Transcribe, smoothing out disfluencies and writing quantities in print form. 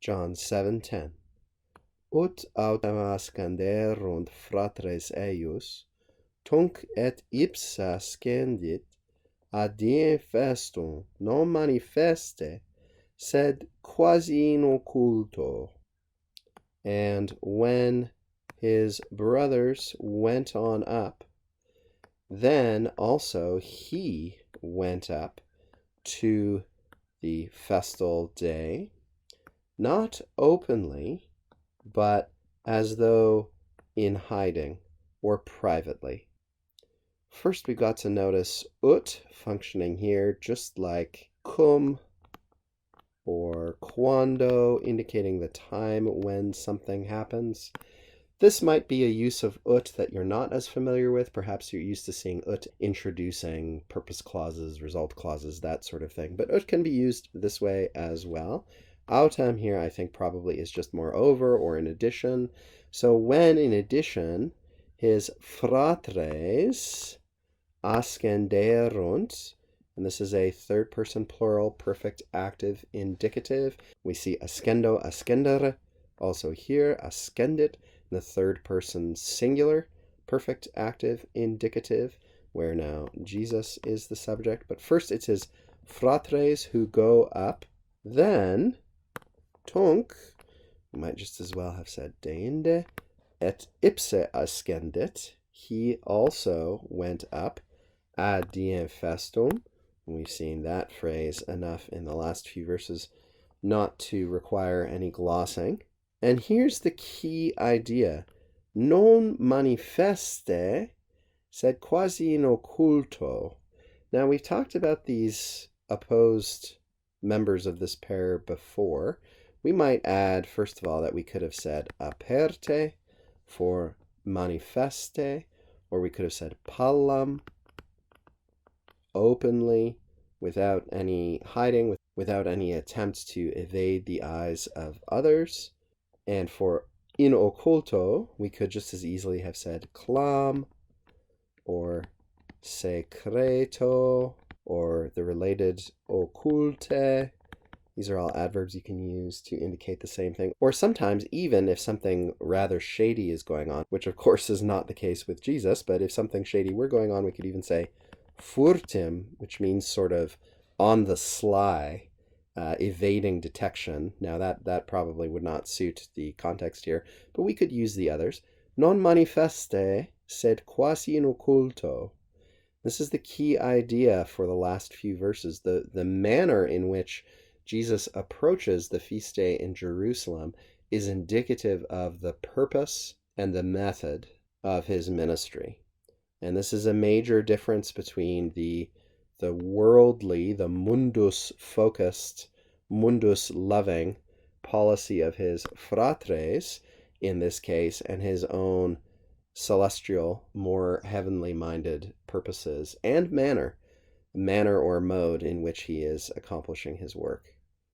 John 7:10. Ut autem ascenderunt fratres eius, tunc et ipsa scendit ad Deum festum, non manifeste, sed quasi in occulto. And when his brothers went on up, then also he went up to the festal day, not openly, but as though in hiding or privately. First, we got to notice ut functioning here just like cum or quando, indicating the time when something happens. This might be a use of ut that you're not as familiar with. Perhaps you're used to seeing ut introducing purpose clauses, result clauses, that sort of thing. But ut can be used this way as well. Autem here, I think, probably is just moreover or in addition. So when, in addition, his fratres ascenderunt, and this is a third-person plural, perfect active indicative. We see ascendo, ascendere, also here, ascendit, in the third-person singular, perfect active indicative, where now Jesus is the subject. But first it's his fratres who go up, then tunc, we might just as well have said deinde, et ipse ascendit, he also went up, ad Deum festum. We've seen that phrase enough in the last few verses not to require any glossing. And here's the key idea. Non manifeste, sed quasi in occulto. Now, we've talked about these opposed members of this pair before. We might add, first of all, that we could have said aperte for manifeste, or we could have said pallam, openly, without any hiding, without any attempt to evade the eyes of others. And for in occulto, we could just as easily have said clam, or secreto, or the related occulte. These are all adverbs you can use to indicate the same thing. Or sometimes, even if something rather shady is going on, which of course is not the case with Jesus, but if something shady were going on, we could even say furtim, which means sort of on the sly, evading detection. Now that probably would not suit the context here, but we could use the others. Non manifeste, sed quasi in occulto. This is the key idea for the last few verses, the manner in which Jesus approaches the feast day in Jerusalem is indicative of the purpose and the method of his ministry. And this is a major difference between the worldly, the mundus-focused, mundus-loving policy of his fratres, in this case, and his own celestial, more heavenly-minded purposes and manner or mode in which he is accomplishing his work.